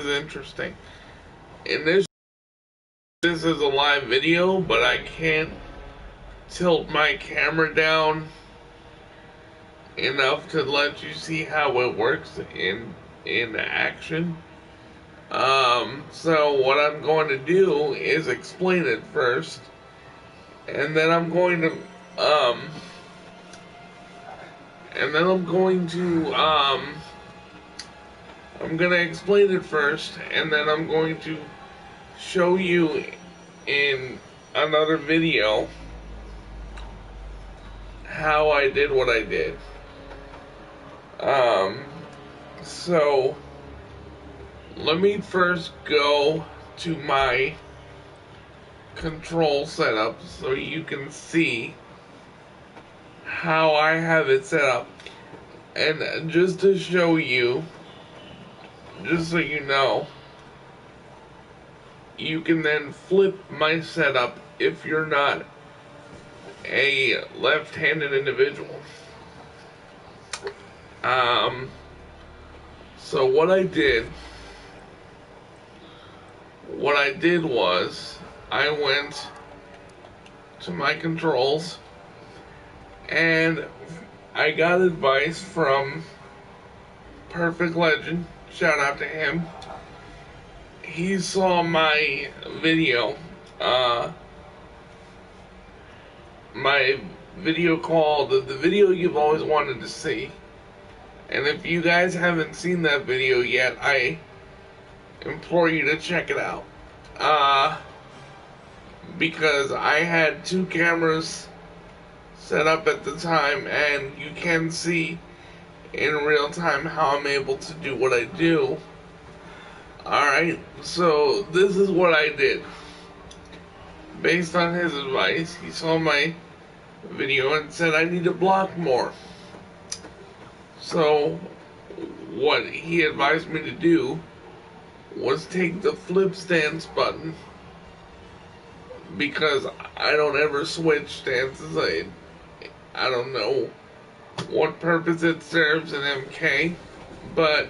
is interesting. In this is a live video, but I can't tilt my camera down enough to let you see how it works in action. So what I'm going to do is explain it first, and then I'm going to I'm gonna explain it first, and then I'm going to show you in another video how I did what I did. So let me first go to my control setup so you can see how I have it set up. And just to show you, just so you know, you can then flip my setup if you're not a left-handed individual. So what I did was I went to my controls and I got advice from Perfect Legend. Shout out to him. He saw my video, called the video you've always wanted to see. And if you guys haven't seen that video yet, I implore you to check it out. Because I had two cameras set up at the time, and you can see in real time how I'm able to do what I do. Alright, so this is what I did. Based on his advice, he saw my video and said I need to block more. So what he advised me to do was take the flip stance button, because I don't ever switch stances. I don't know what purpose it serves in MK, but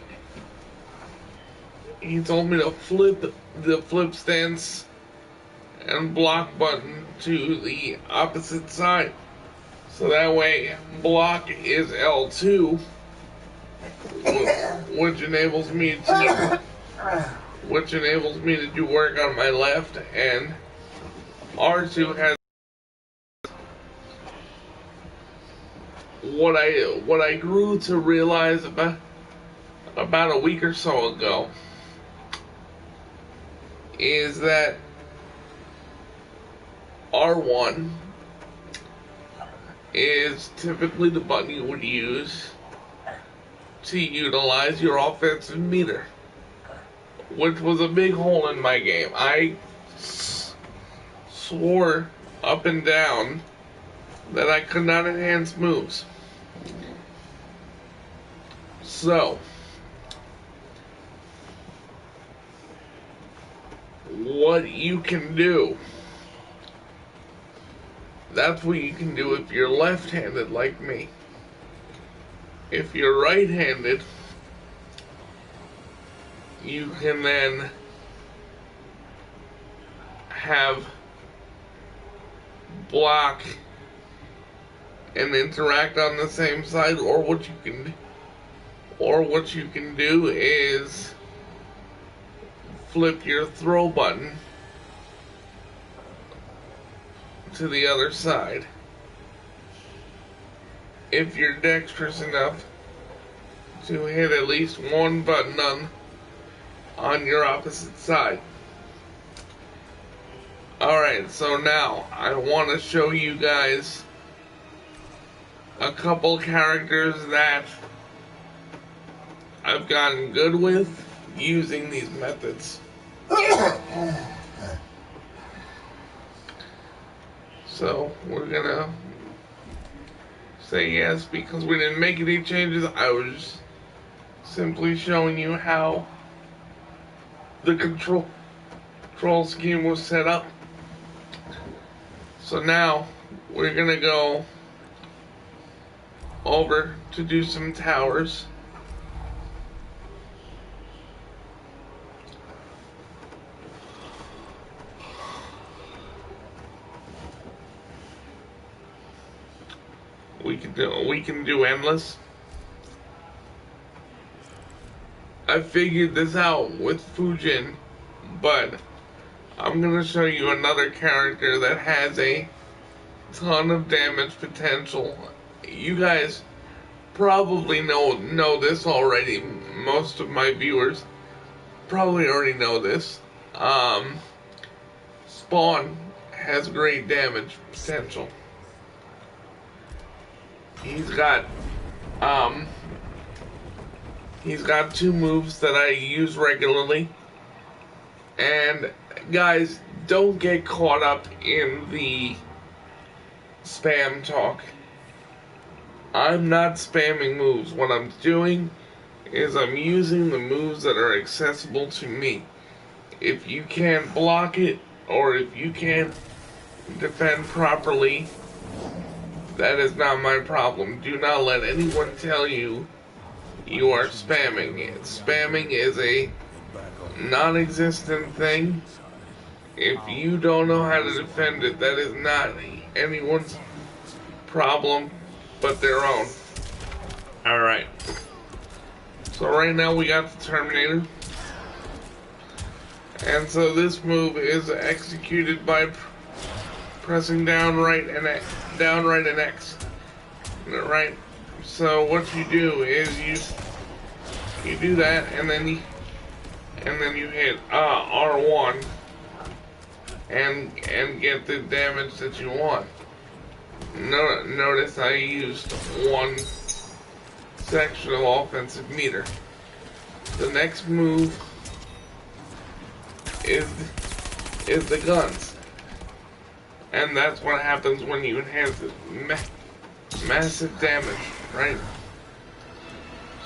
he told me to flip the flip stance and block button to the opposite side, so that way block is L2, which enables me to do work on my left, and R2 has what I grew to realize about a week or so ago is that R1 is typically the button you would use to utilize your offensive meter, which was a big hole in my game. I swore up and down that I could not enhance moves. So what you can do, that's what you can do if you're left-handed like me. If you're right-handed, you can then have block and interact on the same side, or what you can do is flip your throw button to the other side if you're dexterous enough to hit at least one button on your opposite side. Alright, so now I want to show you guys a couple characters that I've gotten good with using these methods. So we're gonna say yes because we didn't make any changes. I was simply showing you how the control scheme was set up. So now we're gonna go over to do some towers. we can do endless. I figured this out with Fujin, but I'm gonna show you another character that has a ton of damage potential. You guys probably know this already. Most of my viewers probably already know this. Spawn has great damage potential. He's got two moves that I use regularly. And guys, don't get caught up in the spam talk. I'm not spamming moves. What I'm doing is I'm using the moves that are accessible to me. If you can't block it, or if you can't defend properly, that is not my problem. Do not let anyone tell you you are spamming. Spamming is a non-existent thing. If you don't know how to defend it, that is not anyone's problem but their own. Alright. So right now we got the Terminator. And so this move is executed by pressing down right and X. Right? So what you do is you do that, and then you hit R1 and get the damage that you want. Notice I used one section of offensive meter. The next move is the guns, and that's what happens when you enhance it. Massive damage, right?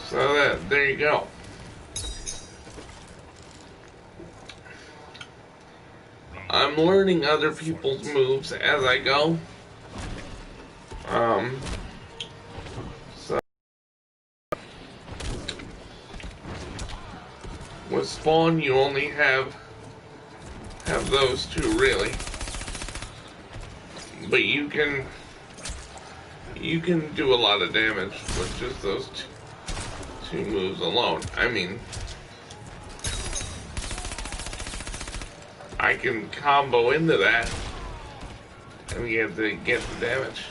So there you go. I'm learning other people's moves as I go. So with Spawn, you only have those two really, but you can do a lot of damage with just those two moves alone. I mean, I can combo into that and get the damage.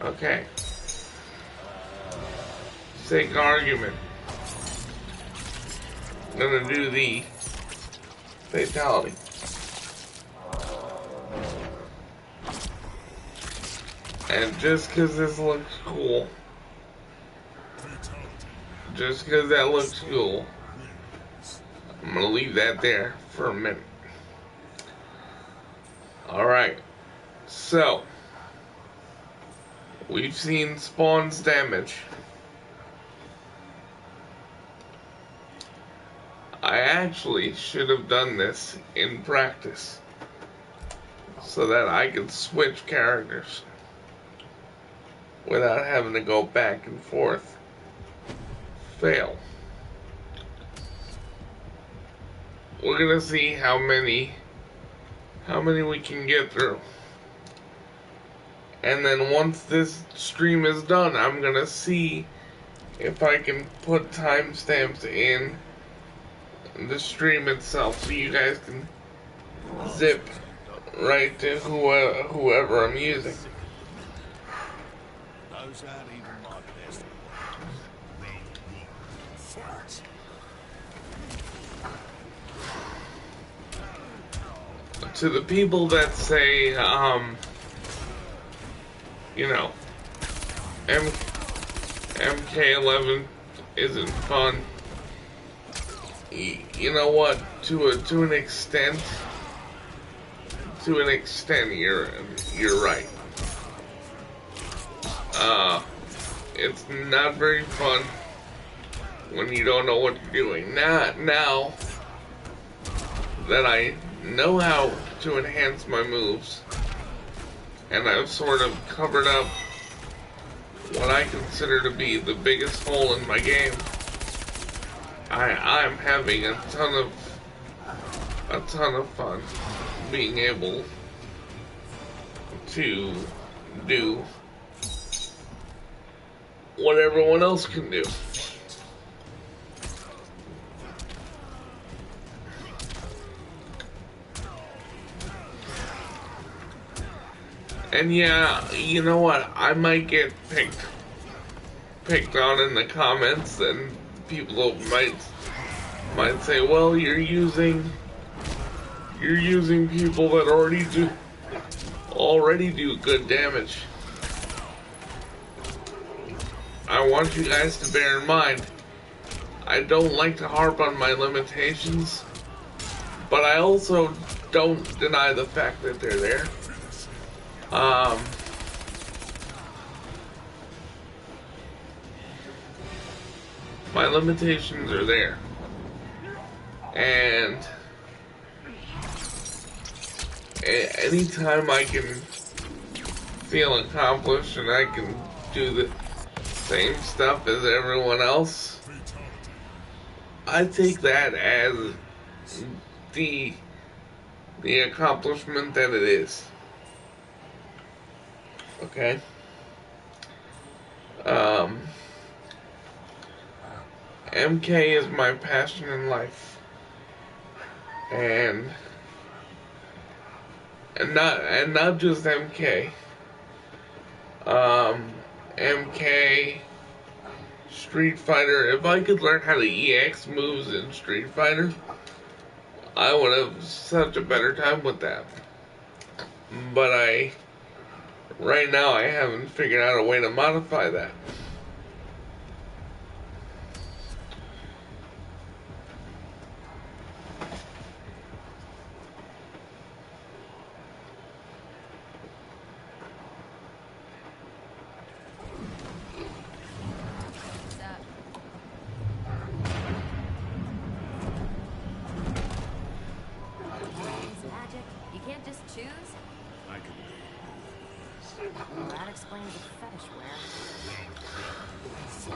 Okay. Sake argument. I'm gonna do the fatality. And just because this looks cool, just because that looks cool, I'm gonna leave that there for a minute. Alright, so we've seen Spawn's damage. I actually should have done this in practice so that I could switch characters without having to go back and forth. Fail. We're gonna see how many we can get through. And then once this stream is done, I'm gonna see if I can put timestamps in the stream itself so you guys can zip right to whoever I'm using. To the people that say, you know, MK11 isn't fun. You know what? To an extent, you're right. It's not very fun when you don't know what you're doing. Now that I know how to enhance my moves, and I've sort of covered up what I consider to be the biggest hole in my game, I'm having a ton of fun being able to do what everyone else can do. And yeah, you know what? I might get picked on in the comments, and people might say, "Well, you're using people that already do good damage." I want you guys to bear in mind, I don't like to harp on my limitations, but I also don't deny the fact that they're there. My limitations are there, and anytime I can feel accomplished and I can do the same stuff as everyone else, I take that as the accomplishment that it is. Okay? MK is my passion in life. And not just MK. MK, Street Fighter. If I could learn how to EX moves in Street Fighter, I would have such a better time with that. But right now I haven't figured out a way to modify that.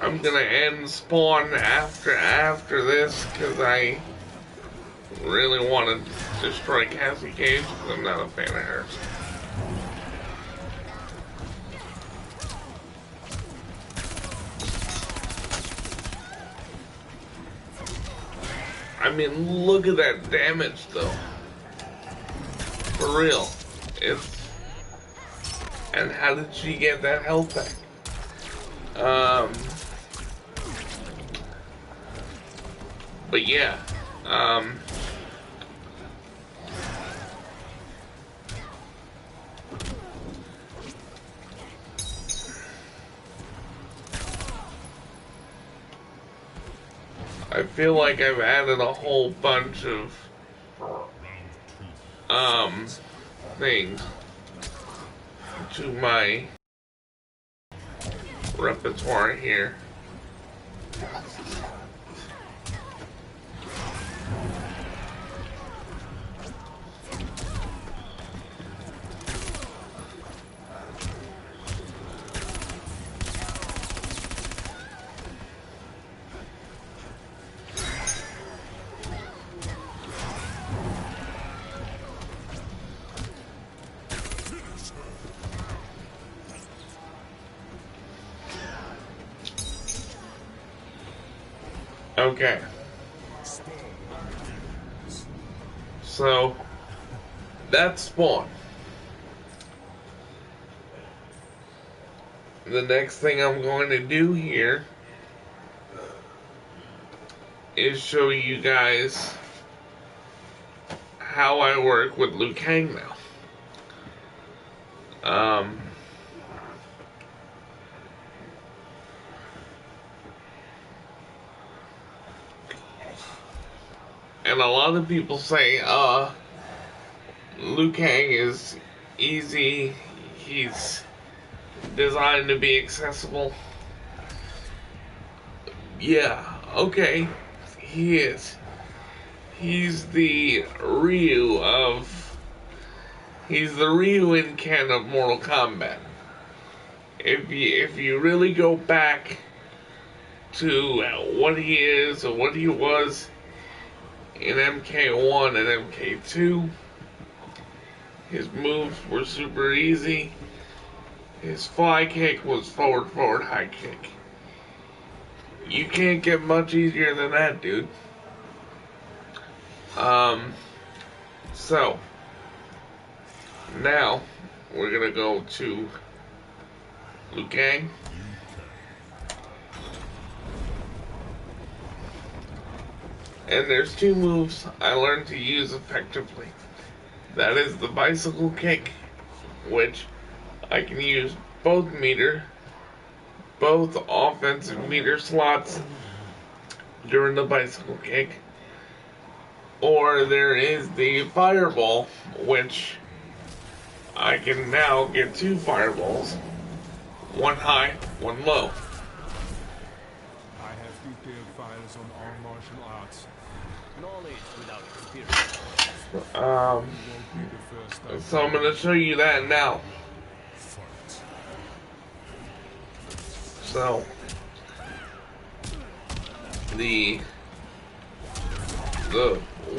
I'm gonna end spawn after this because I really want to destroy Cassie Cage because I'm not a fan of hers. I mean, look at that damage though. For real. And how did she get that health back? But yeah, I feel like I've added a whole bunch of things to my repertoire here. Okay. So, that's Spawn. The next thing I'm going to do here is show you guys how I work with Liu Kang now. And a lot of people say, Liu Kang is easy, he's designed to be accessible. Yeah, okay, he is. He's the Ryu in Ken of Mortal Kombat. If you really go back to what he is or what he was in MK1 and MK2, His moves were super easy. His fly kick was forward, forward, high kick. You can't get much easier than that, dude. So, now, we're gonna go to Liu Kang. And there's two moves I learned to use effectively. That is the bicycle kick, which I can use both offensive meter slots during the bicycle kick. Or there is the fireball, which I can now get two fireballs. One high, one low. I have detailed files on all martial arts. Knowledge without experience. So I'm going to show you that now. So,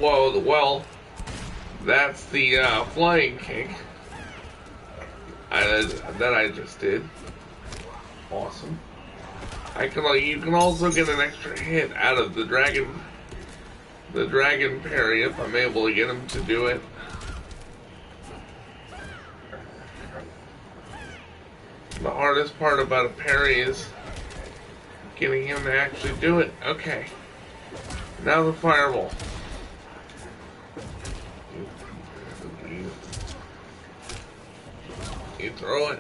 well, that's the flying kick that I just did. Awesome. You can also get an extra hit out of the dragon parry if I'm able to get him to do it. The hardest part about a parry is getting him to actually do it. Okay. Now the fireball. You throw it.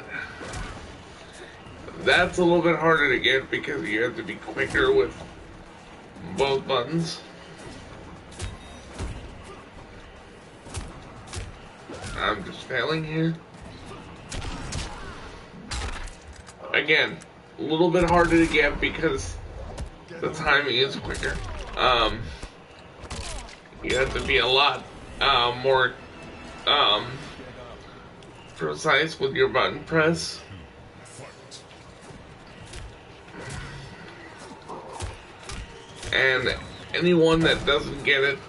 That's a little bit harder to get because you have to be quicker with both buttons. I'm just failing here. Again, a little bit harder to get because the timing is quicker. You have to be a lot more precise with your button press. And anyone that doesn't get it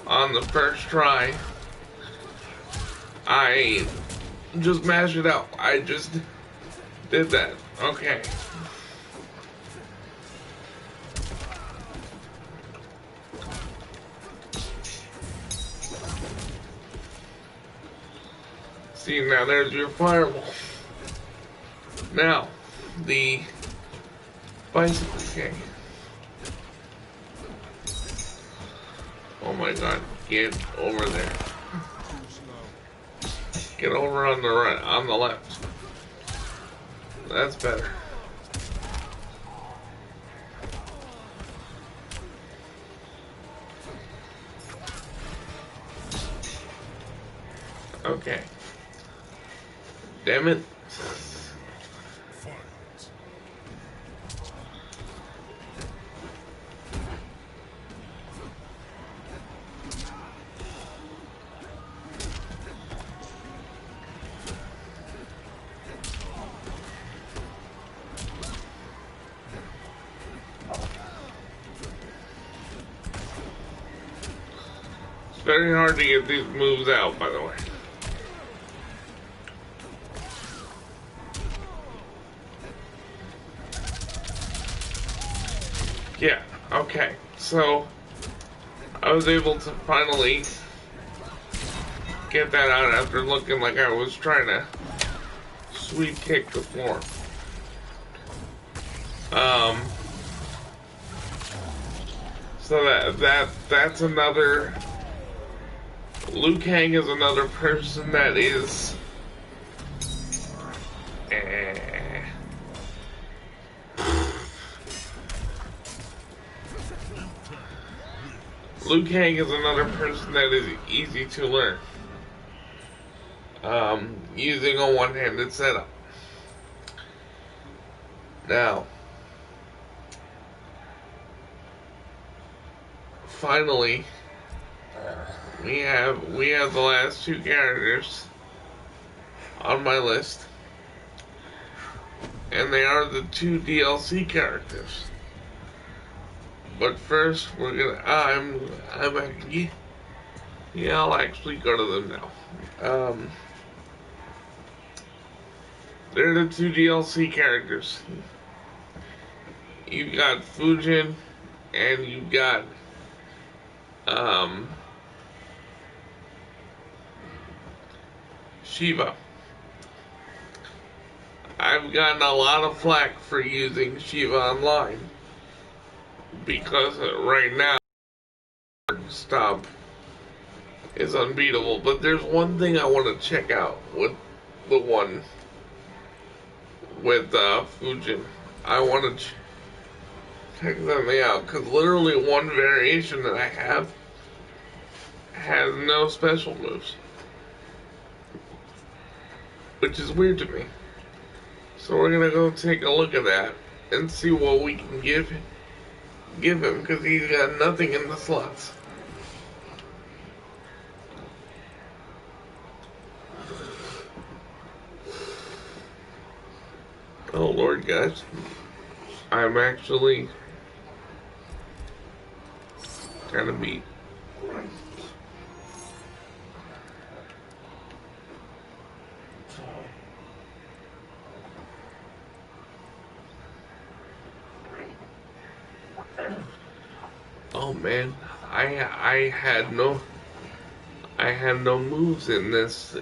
on the first try, I just mash it out. I just did that. Okay. See, now there's your fireball. Now, the bicycle kick. Oh my god, get over there. Get over on the right, on the left. That's better. Okay. Damn it. It's very hard to get these moves out, by the way. Yeah, okay, so I was able to finally get that out after looking like I was trying to sweep kick the floor. So that's another. Liu Kang is another person that is Liu Kang is another person that is easy to learn. Using a one-handed setup. Now, finally, we have the last two characters on my list, and they are the two DLC characters. But first, we're gonna. I'm actually Yeah, I'll actually go to them now. They're the two DLC characters. You've got Fujin and you've got um, Shiva. I've gotten a lot of flack for using Shiva online because right now Stomp is unbeatable. But there's one thing I want to check out with the one with Fujin. I want to check something out because literally one variation that I have has no special moves, which is weird to me. So we're gonna go take a look at that and see what we can give him because he's got nothing in the slots. Oh Lord, guys, I'm actually kind of beat. Oh man, I had no moves in this.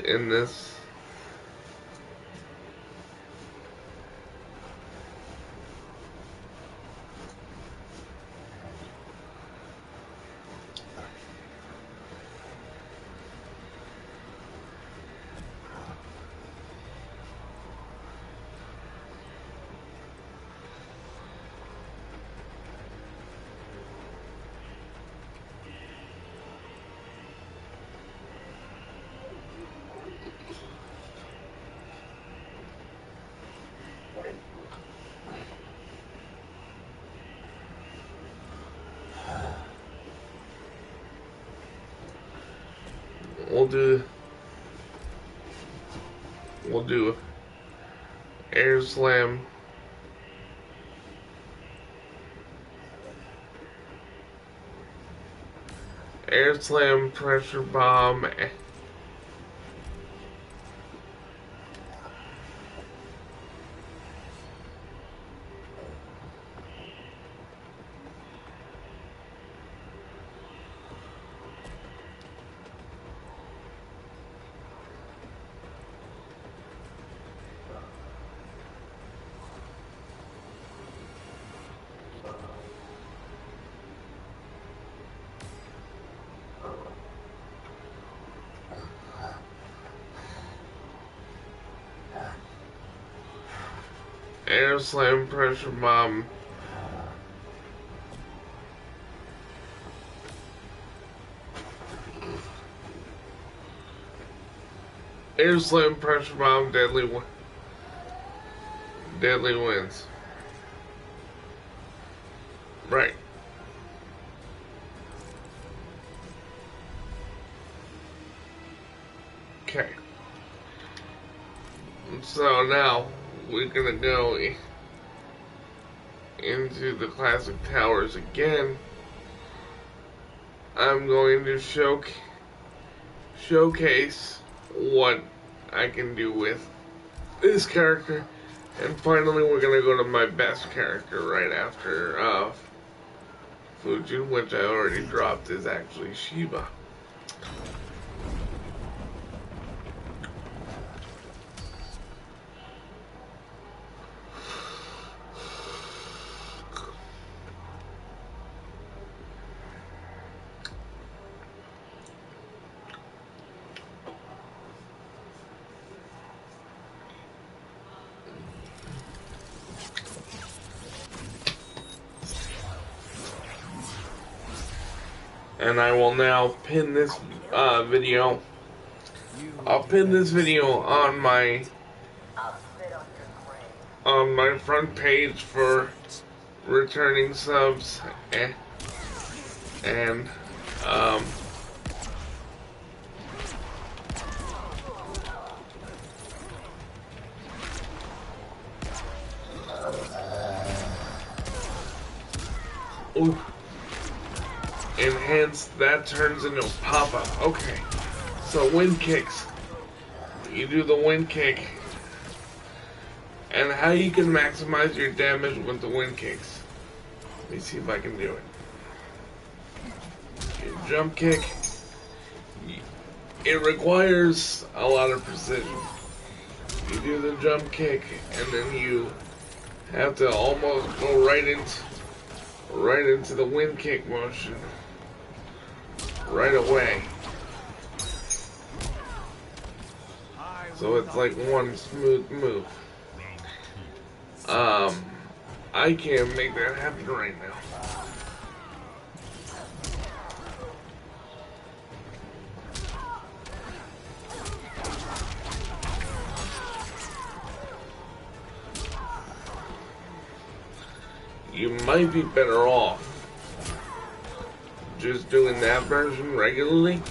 We'll do air slam, pressure bomb, air slam, pressure bomb, air slam, pressure bomb, deadly wins. Right. Okay. So now we're gonna go into the classic towers again. I'm going to showcase what I can do with this character, and finally we're gonna go to my best character right after Fujin, which I already dropped, is actually Shiva. And I will now pin this video. I'll pin this video on my front page for returning subs and ooh. enhanced, that turns into a pop-up. Okay, so wind kicks. You do the wind kick. And how you can maximize your damage with the wind kicks. Let me see if I can do it. Your jump kick. It requires a lot of precision. You do the jump kick, and then you have to almost go right into the wind kick motion right away. So it's like one smooth move. I can't make that happen right now. You might be better off just doing that version regularly.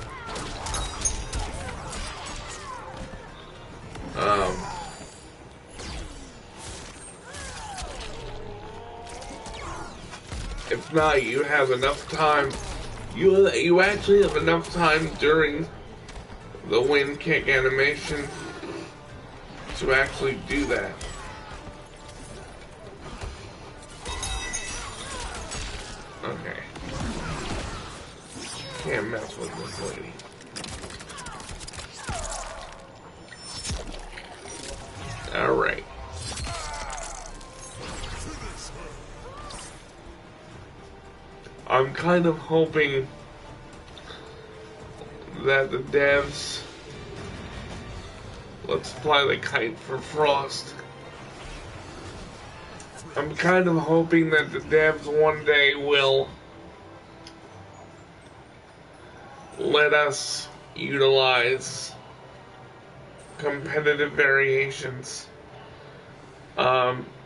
If not, you have enough time. You actually have enough time during the wind kick animation to actually do that. Okay. Can't mess with this lady. Alright. I'm kind of hoping that the devs, let's fly the kite for Frost. I'm kind of hoping that the devs one day will let us utilize competitive variations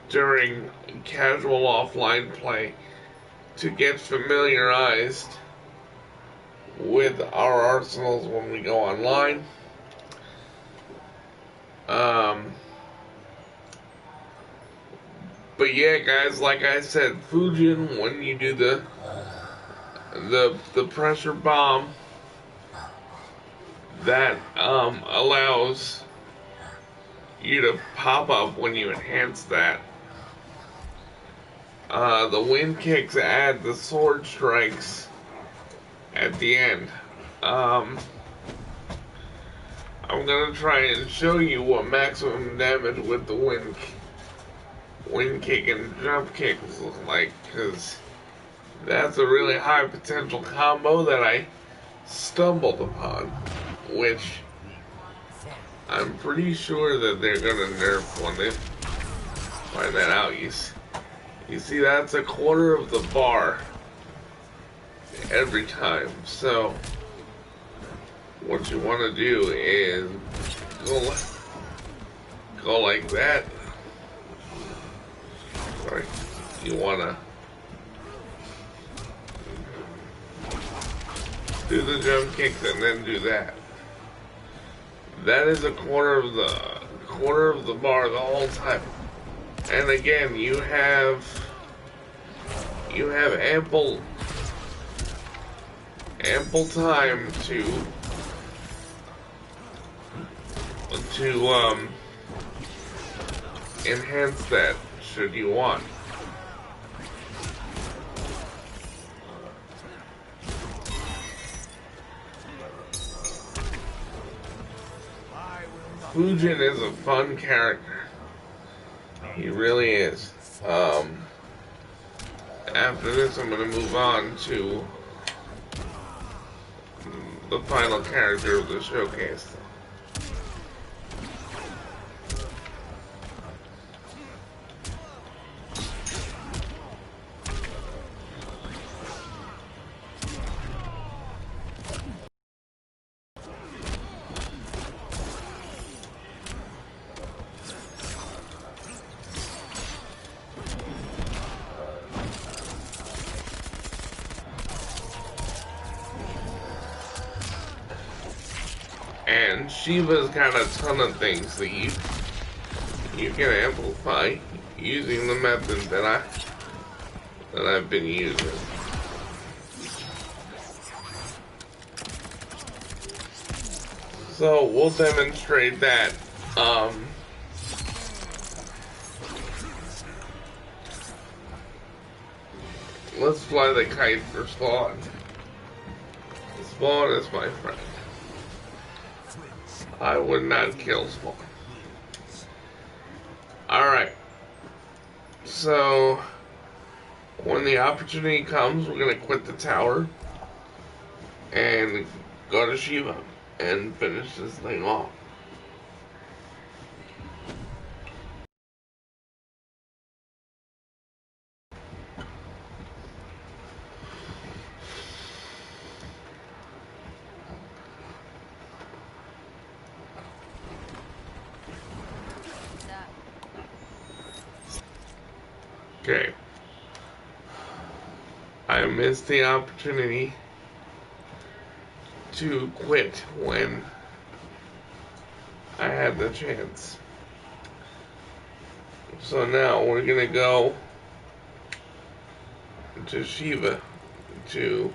during casual offline play to get familiarized with our arsenals when we go online. But yeah, guys, like I said, Fujin, when you do the pressure bomb, that allows you to pop up when you enhance that. The wind kicks add the sword strikes at the end. I'm gonna try and show you what maximum damage with the wind kick and jump kicks look like, because that's a really high potential combo that I stumbled upon, which I'm pretty sure that they're gonna nerf when they find that out. You see, that's a quarter of the bar every time. So what you want to do is go like that. Sorry, you want to do the jump kicks and then do that. That is a quarter of the bar the whole time. And again, you have ample time to enhance that should you want. Fujin is a fun character. He really is. After this, I'm going to move on to the final character of the showcase. And Shiva's got a ton of things that you can amplify using the method that I've been using. So we'll demonstrate that. Let's fly the kite for Spawn. Spawn is my friend. I would not kill Spawn. Alright. So, when the opportunity comes, we're going to quit the tower and go to Shiva and finish this thing off. Okay. I missed the opportunity to quit when I had the chance. So now we're gonna go to Shiva to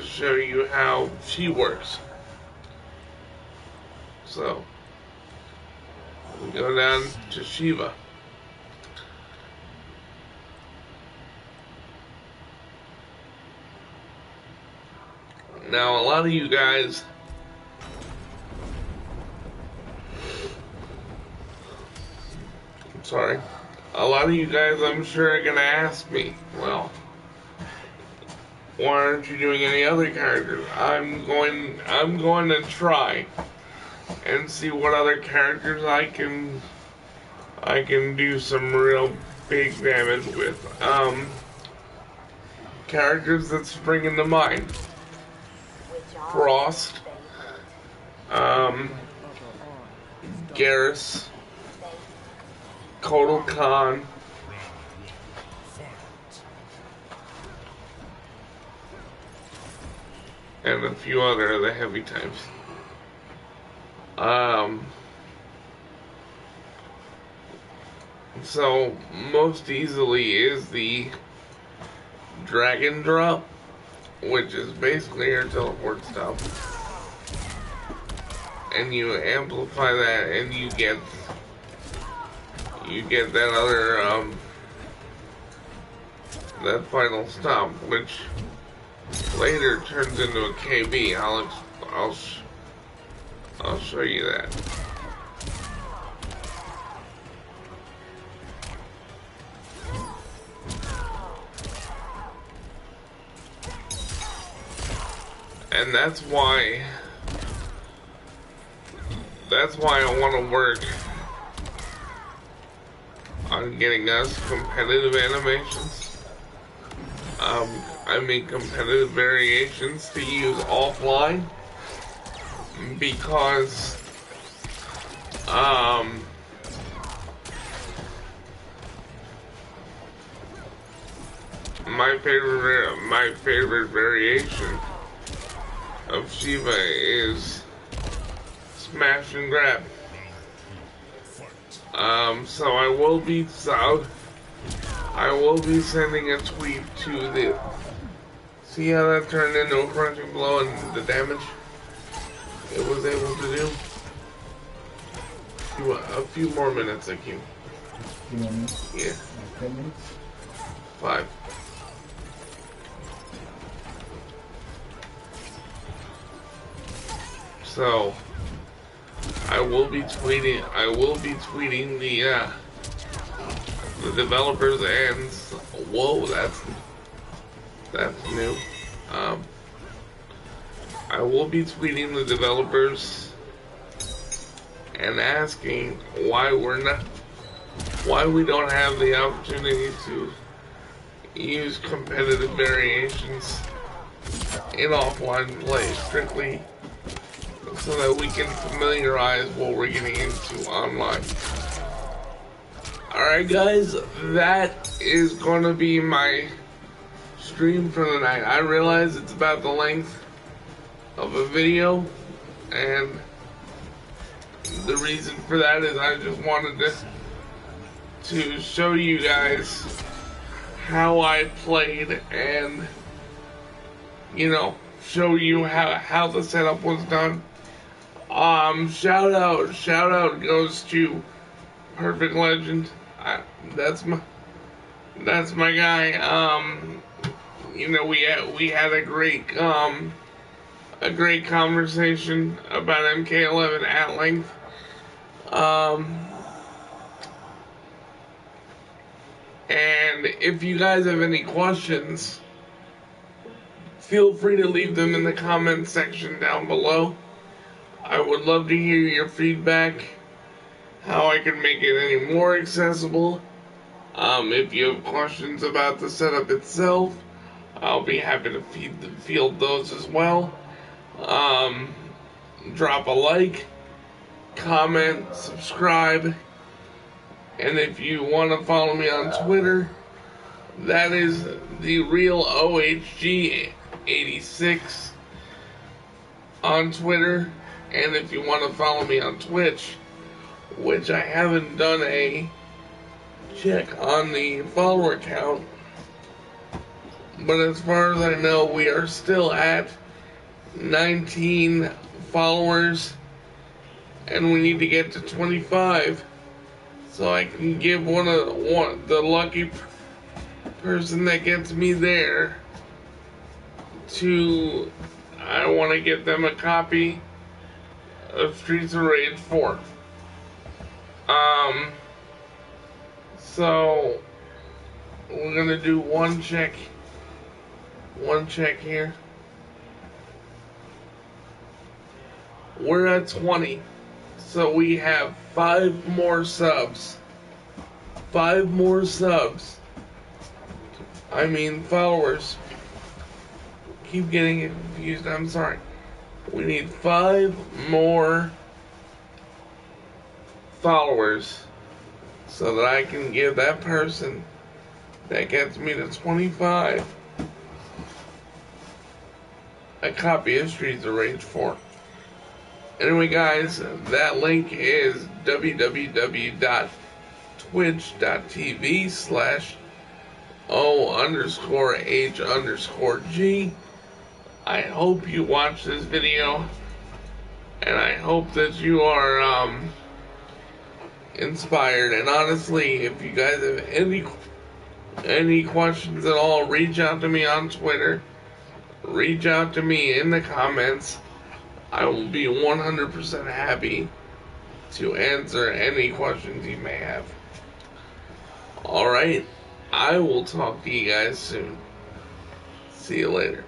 show you how she works. So we go down to Shiva. Now a lot of you guys a lot of you guys I'm sure are gonna ask me, well, why aren't you doing any other characters? I'm going to try and see what other characters I can do some real big damage with. Characters that spring into mind. Frost, Garrus, Kotal Khan, and a few other of the heavy types. So most easily is the Dragon Drop, which is basically your teleport stuff, and you amplify that, and you get that other that final stomp, which later turns into a KB. I'll show you that. And that's why I want to work on getting us competitive animations. I mean competitive variations to use offline, because my favorite variation of Shiva is smash and grab. So I will be sending a tweet to the. See how that turned into a crunching blow and the damage it was able to do? A few more minutes, I can. Yeah. 10 minutes? 5. So I will be tweeting the developers and whoa, that's new. I will be tweeting the developers and asking why we don't have the opportunity to use competitive variations in offline play, strictly so that we can familiarize what we're getting into online. Alright guys, that is gonna be my stream for the night. I realize it's about the length of a video, and the reason for that is I just wanted to show you guys how I played and, you know, show you how the setup was done. Shout out goes to Perfect Legend. That's my guy. You know, we had a great conversation about MK11 at length. And if you guys have any questions, feel free to leave them in the comment section down below. I would love to hear your feedback, how I can make it any more accessible. If you have questions about the setup itself, I'll be happy to field those as well. Drop a like, comment, subscribe, and if you want to follow me on Twitter, that is the real OHG86 on Twitter. And if you want to follow me on Twitch, which I haven't done a check on the follower count, but as far as I know, we are still at 19 followers, and we need to get to 25 so I can give the lucky person that gets me there to, I want to get them a copy of Streets of Rage 4. So we're gonna do one check here. We're at 20, so we have 5 more subs. 5 more subs. I mean followers. Keep getting it confused, I'm sorry. We need 5 more followers so that I can give that person that gets me to 25 a copy of Streets of Rage 4. Anyway guys, that link is www.twitch.tv/O_H_G. I hope you watch this video, and I hope that you are inspired. And honestly, if you guys have any questions at all, reach out to me on Twitter. Reach out to me in the comments. I will be 100% happy to answer any questions you may have. Alright, I will talk to you guys soon. See you later.